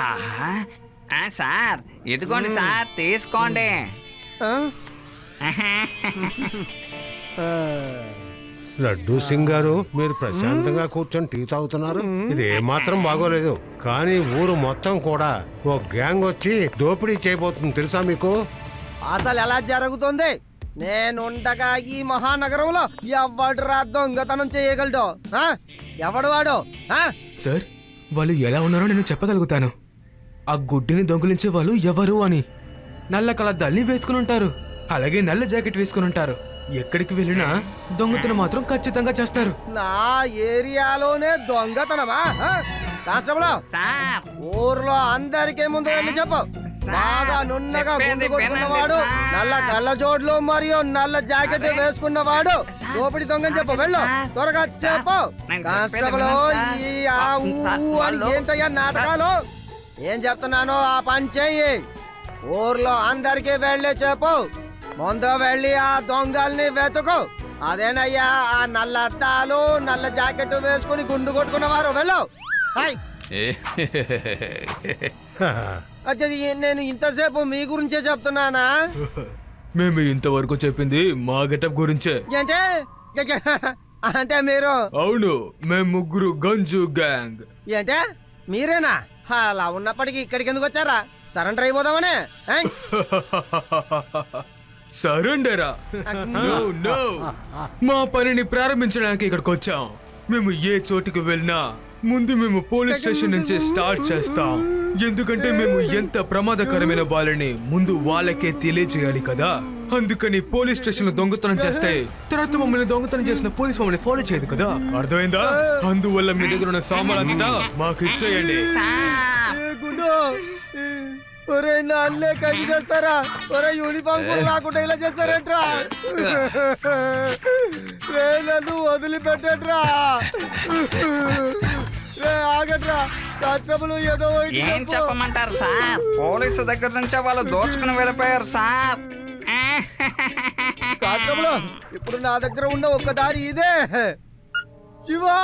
ఆహా. సార్ ఇదిగోండి సార్, తీసుకోండి. లడ్డూ సింగ్ గారు, మీరు ప్రశాంతంగా కూర్చొని టీ తాగుతున్నారు. ఇది ఏమాత్రం బాగోలేదు. కానీ ఊరు మొత్తం కూడా ఓ గ్యాంగ్ వచ్చి దోపిడీ చేయబోతుంది, తెలుసా మీకు? అసలు ఎలా జరుగుతుంది? నేనుండగా ఈ మహానగరంలో ఎవడు రా దొంగతనం చేయగలడు? ఎవడు వాడు? సార్, వాళ్ళు ఎలా ఉన్నారో నేను చెప్పగలుగుతాను. ఆ గుడ్డిని దొంగిలించే వాళ్ళు ఎవరు అని. నల్ల కలద్దాల్ని వేసుకుని ఉంటారు, అలాగే నల్ల జాకెట్ వేసుకుని ఉంటారు. ఎక్కడికి వెళ్ళినా దొంగతనం మాత్రం ఖచ్చితంగా చేస్తారు. నా ఏరియాలోనే దొంగతనమా? కానిస్టేబుల్, సార్ ఊర్లో అందరికీ ముందు వెళ్ళి చెప్పు. బాగా నున్నగా గుండు కొట్టుకున్నవాడు, నల్ల కళ్ళ జోడ్లు మరియు నల్ల జాకెట్ వేసుకున్నవాడు దోపిడి దొంగని చెప్పు. వెళ్ళు, త్వరగా చెప్పు. కానిస్టేబుల్, ఈ ఆ ఊ అని ఏంటయ్యా నాటకాలు? ఏం చెప్తున్నానో ఆ పని చెయ్యి. ఊర్లో అందరికీ వెళ్ళి చెప్పు. ముందు వెళ్ళి ఆ దొంగల్ని వెతుకు. అదేనయ్యా ఆ నల్ల అద్దాలు నల్ల జాకెట్ వేసుకుని గుండు కొట్టుకున్నవారు. వెళ్ళు. నేను ఇంతసేపు మీ గురించే చెప్తున్నానా? మేము ఇంతవరకు చెప్పింది మా గెటప్ గురించే. ఏంటే అంటే మీరు? అవును, మేము ముగ్గురు గంజు గ్యాంగ్. ఏంటే మీరేనా? అలా ఉన్నప్పటికీ ఇక్కడికి ఎందుకు వచ్చారా? సరెండర్ అయిపోదామనే? సరెండరా? మా పనిని ప్రారంభించడానికి ఇక్కడికి వచ్చాం. మేము ఏ చోటుకు వెళ్ళినా ముందు మేము పోలీస్ స్టేషన్ నుంచి స్టార్ట్ చేస్తాం. ఎందుకంటే మేము ఎంత ప్రమాదకరమైన వాళ్ళని ముందు వాళ్ళకే తెలియజేయాలి కదా. అందుకని పోలీస్ స్టేషన్ లో దొంగతనం చేస్తే తర్వాత మమ్మల్ని దొంగతనం చేసిన పోలీస్ మమ్మల్ని ఫాలో చేయదు కదా. అర్థమైందా? అందువల్ల మీ దగ్గర ఉన్న సామాన్లంతా మాకు ఇచ్చేయండి. ఒరే నన్నే కై చేస్తారా? ఒరే యూనిఫామ్ కూడా లేకుండా ఇలా చేస్తారేంట్రా? నన్ను వదిలిపెట్టట్రా. ఆగట్రా. కానిస్టేబుల్ ఏదో ఏం చెప్పమంటారు సార్? పోలీసు దగ్గర నుంచే వాళ్ళు దోచుకుని వెళ్ళిపోయారు సార్. కానిస్టేబుల్, ఇప్పుడు నా దగ్గర ఉన్న ఒక్క దారి ఇదే. శివా,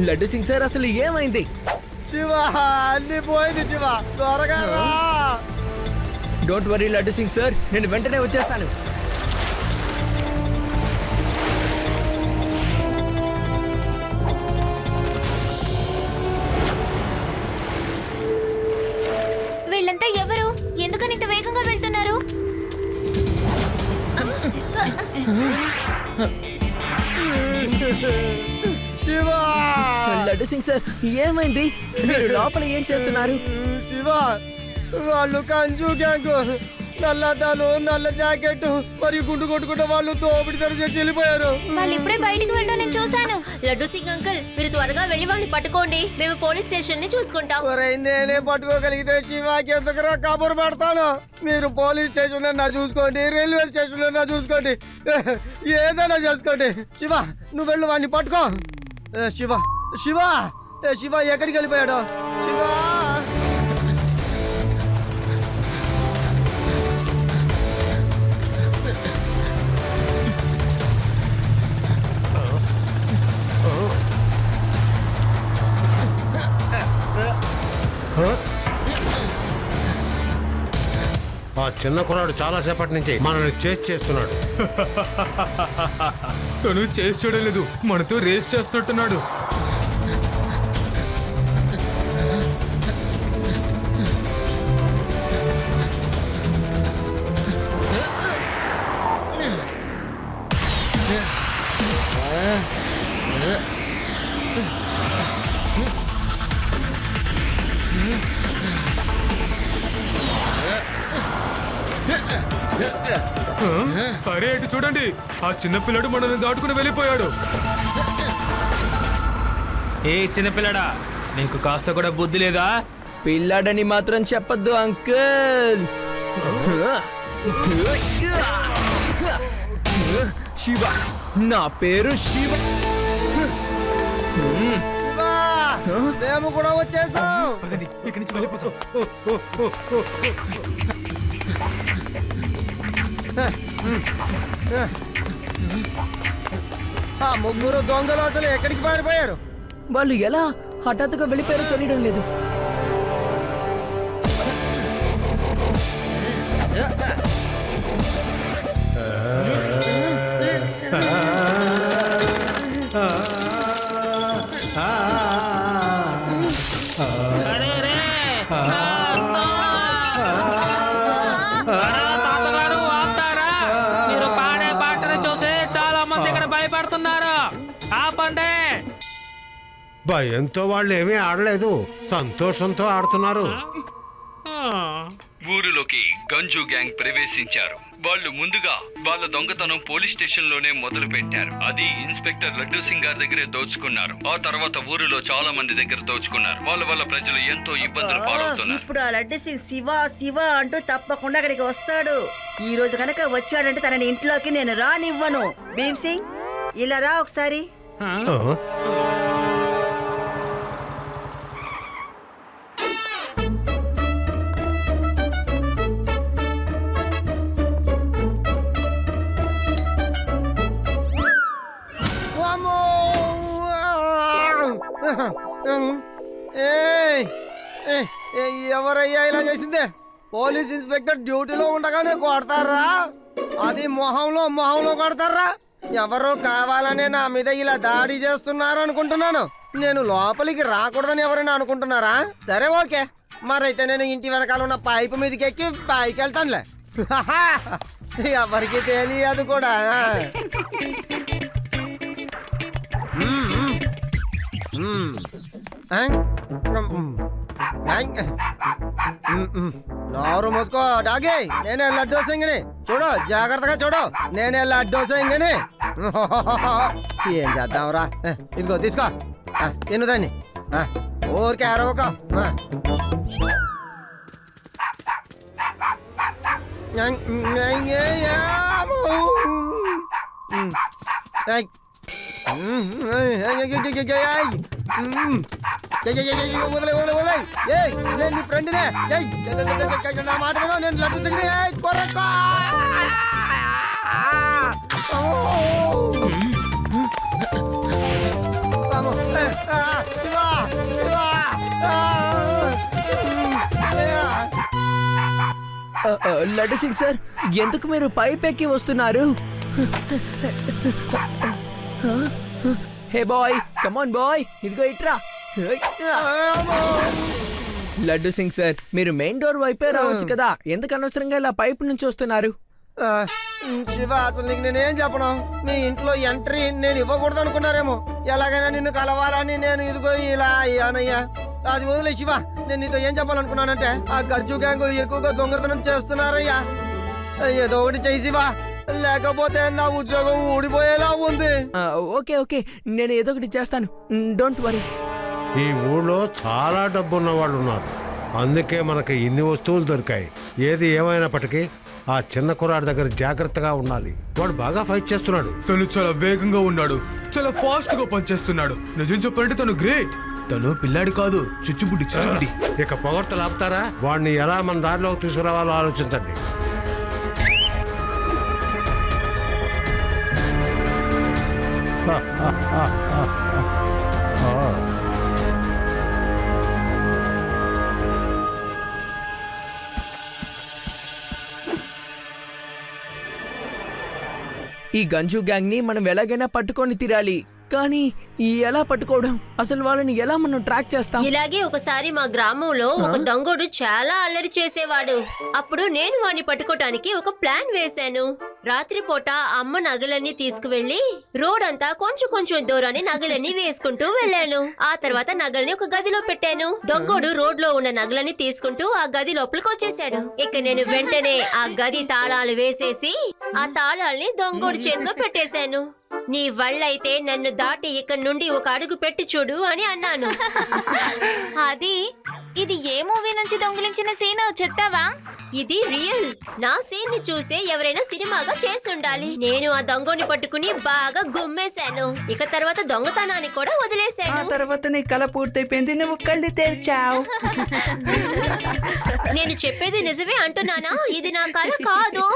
లడ్డు సింగ్ సార్, అసలు ఏమైంది? శివా, అన్ని పోయింది. శివా, త్వరగా రా. Don't worry laddu Singh sir, నేను వెంటనే వచ్చేస్తాను. వీళ్ళంతా ఎవరు? ఎందుకని ఇంత వేగంగా వెళ్తున్నారు? లడ్డు సింగ్ సార్, ఏమైంది? మీరు లోపల ఏం చేస్తున్నారు? శివా, వాళ్ళు కంజు గ్యాంగ్, నల్లదాలు నల్ల జాకెట్ మరియు గుండు కొట్టుకుంటే వాళ్ళు దోపిడి చేసి వెళ్ళిపోయారు. వాళ్ళు ఇప్పుడే బయటికి వెళ్ళడం నేను చూశాను. లడ్డు సింగ్ అంకుల్, మీరు త్వరగా వెళ్ళి వాళ్ళని పట్టుకోండి. మేము పోలీస్ స్టేషన్ ని చూసుకుంటాం. నేనే పట్టుకోగలిగితే శివాకి ఎందుకు కబురు పెడతాను? మీరు పోలీస్ స్టేషన్ అన్నా చూసుకోండి, రైల్వే స్టేషన్ అన్నా చూసుకోండి, ఏదైనా చేసుకోండి. శివా, నువ్వు వెళ్ళు, వాడిని పట్టుకో. శివ శివ శివ ఎక్కడికి వెళ్ళిపోయాడు? శివా, ఆ చిన్న కుర్రాడు చాలా సేపటి నుంచి మనల్ని చేసి చేస్తున్నాడు. తను చేసి చూడలేదు, మనతో రేస్ చేస్తున్నట్టున్నాడు. అరే ఇటు చూడండి, ఆ చిన్నపిల్లడు మనల్ని దాటుకుని వెళ్ళిపోయాడు. ఏ చిన్నపిల్లడా, నీకు కాస్త కూడా బుద్ధి లేదా? పిల్లాడని మాత్రం చెప్పద్దు అంకుల్. శివ, నా పేరు శివ. మేము కూడా వచ్చేసాం. ఇక్కడి నుంచి వెళ్ళిపోతాం. ఆ ముగ్గురు దొంగలు అసలు ఎక్కడికి పారిపోయారు? వాళ్ళు ఎలా హఠాత్తుగా వెళ్ళిపోయారో తెలియడం లేదు. మీరు పాడే పాటను చూసి చాలా మంది ఇక్కడ భయపడుతున్నారు. ఆపండి. భయంతో వాళ్ళు ఏమీ ఆడలేదు, సంతోషంతో ఆడుతున్నారు. ఊరిలోకి గంజు గ్యాంగ్ ప్రవేశించారు. వాళ్ళు ముందుగా వాళ్ళ దొంగతనం పోలీస్ స్టేషన్ లోనే మొదలు పెట్టారు. అది ఇన్స్పెక్టర్ లడ్డూ సింగ్ గారి దగ్గరే దోచుకున్నారు. ఆ తర్వాత ఊరిలో చాలా మంది దగ్గర దోచుకున్నారు. వాళ్ళ వల్ల ప్రజలు ఎంతో ఇబ్బందులు పాలవుతున్నారు. ఇప్పుడు ఆ లడ్డు సింగ్ శివ శివ అంటూ తప్పకుండా అక్కడికి వస్తాడు. ఈ రోజు కనుక వచ్చాడంటే తనని ఇంట్లోకి నేను రానివ్వను. భీమ్ సింగ్, ఇలా రా ఒకసారి. ఎవరయ్యా ఇలా చేసిందే? పోలీస్ ఇన్స్పెక్టర్ డ్యూటీలో ఉండగానే కొడతారా? అది మొహంలో కొడతారా? ఎవరో కావాలనే నా మీద ఇలా దాడి చేస్తున్నారు అనుకుంటున్నాను. నేను లోపలికి రాకూడదని ఎవరైనా అనుకుంటున్నారా? సరే, ఓకే, మరైతే నేను ఇంటి వెనకాల ఉన్న పైపు మీదకి ఎక్కి పైకి వెళ్తానులే. ఎవరికి తెలియదు కూడా. నోరు మూసుకో డాగి, నేనే లడ్డూ సింగిని. చూడు, జాగ్రత్తగా చూడు, నేనే లడ్డూ సింగిని. ఏం చేద్దాంరా? ఇదిగో తీసుకో, తిన్నదాన్ని. ఊరికే అరవక. నేను ఫ్రెండ్నే, నా మాట వినో, నేను లడ్డు సింగ్. లడ్డు సింగ్ సార్, ఎందుకు మీరు పైప్ ఎక్కి వస్తున్నారు? హే బాయ్, కమాన్ బాయ్, ఇదిగో ఇట్రా. లడ్డు సింగ్ సార్, మీరు మెయిన్ డోర్ వైపే రావచ్చు కదా, ఎందుకు అనవసరంగా ఇలా పైప్ నుంచి వస్తున్నారు? శివ, అసలు నీకు నేనేం చెప్పను? మీ ఇంట్లో ఎంట్రీ నేను ఇవ్వకూడదు అనుకున్నారేమో. ఎలాగైనా నిన్ను కలవాలని నేను ఇదిగో ఇలా అయ్యానయ్యా. అది వదిలే శివ, నేను నీతో ఏం చెప్పాలనుకున్నానంటే, ఆ గజ్జు గ్యాంగ్ ఎక్కువగా దొంగతనం చేస్తున్నారయ్యా. ఏదో ఒకటి చెయ్యి శివ, లేకపోతే నా ఉద్యోగం ఊడిపోయేలా ఉంది. ఓకే ఓకే, నేను ఏదో ఒకటి చేస్తాను, డోంట్ వరీ. ఈ ఊళ్ళో చాలా డబ్బున్న వాళ్ళు ఉన్నారు, అందుకే మనకి ఇన్ని వస్తువులు దొరికాయి. ఏది ఏమైనప్పటికీ ఆ చిన్న కుర్రాడి దగ్గర జాగ్రత్తగా ఉండాలి. వాడు బాగా ఫైట్ చేస్తున్నాడు. తను చాలా వేగంగా ఉన్నాడు, చాలా ఫాస్ట్ గా పనిచేస్తున్నాడు. నిజం చెప్పాలంటే తను గ్రేట్. తను పిల్లాడి కాదు, చుచ్చుబుడ్డి. ఇక పొగడ్తలు ఆపుతారా? వాడిని ఎలా మన దారిలోకి తీసుకురావాలో ఆలోచించండి. ఈ గంజు గ్యాంగ్ ని మనం ఎలాగైనా పట్టుకొని తీరాలి. కానీ ఎలా పట్టుకోవడం? అసలు వాళ్ళని ఎలా మనం ట్రాక్ చేస్తాం? ఇలాగే ఒకసారి మా గ్రామంలో ఒక దొంగోడు చాలా అల్లరి చేసేవాడు. అప్పుడు నేను వాడిని పట్టుకోవటానికి ఒక ప్లాన్ వేశాను. రాత్రిపూట అమ్మ నగలన్నీ తీసుకువెళ్లి రోడ్ అంతా కొంచెం దూరాన్ని నగలన్నీ వేసుకుంటూ వెళ్ళాను. ఆ తర్వాత నగల్ని ఒక గదిలో పెట్టాను. దొంగోడు రోడ్ లో ఉన్న నగలన్నీ తీసుకుంటూ ఆ గది లోపలికి వచ్చేసాడు. ఇక నేను వెంటనే ఆ గది తాళాలు వేసేసి ఆ తాళాల్ని దొంగోడు చేతిలో పెట్టేశాను. నీ వల్లైతే నన్ను దాటి ఇక్కడ నుండి ఒక అడుగు పెట్టి చూడు అని అన్నాను. అది ఇది ఏ మూవీ నుంచి దొంగిలించిన సీన్ చెప్తావా? ఇది రియల్. నా సీన్ ని చూసే ఎవరైనా సినిమాగా చేసి ఉండాలి. నేను ఆ దొంగని పట్టుకుని బాగా గుమ్మేశాను. ఇక తర్వాత దొంగతనాన్ని కూడా ఆ వదిలేశాను. తర్వాత నీ కళ పూర్తయిపోయింది, నువ్వు కళ్ళు తెరిచావు. నేను చెప్పేది నిజమే అంటున్నానా? ఇది నా కళ కాదు.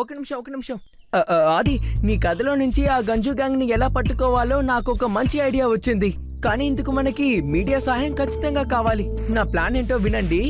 ఒక నిమిషం. అది నీ కథలో నుంచి ఆ గంజు గ్యాంగ్ ని ఎలా పట్టుకోవాలో నాకు ఒక మంచి ఐడియా వచ్చింది. కానీ ఇందుకు మనకి మీడియా సహాయం ఖచ్చితంగా కావాలి. నా ప్లాన్ ఏంటో వినండి.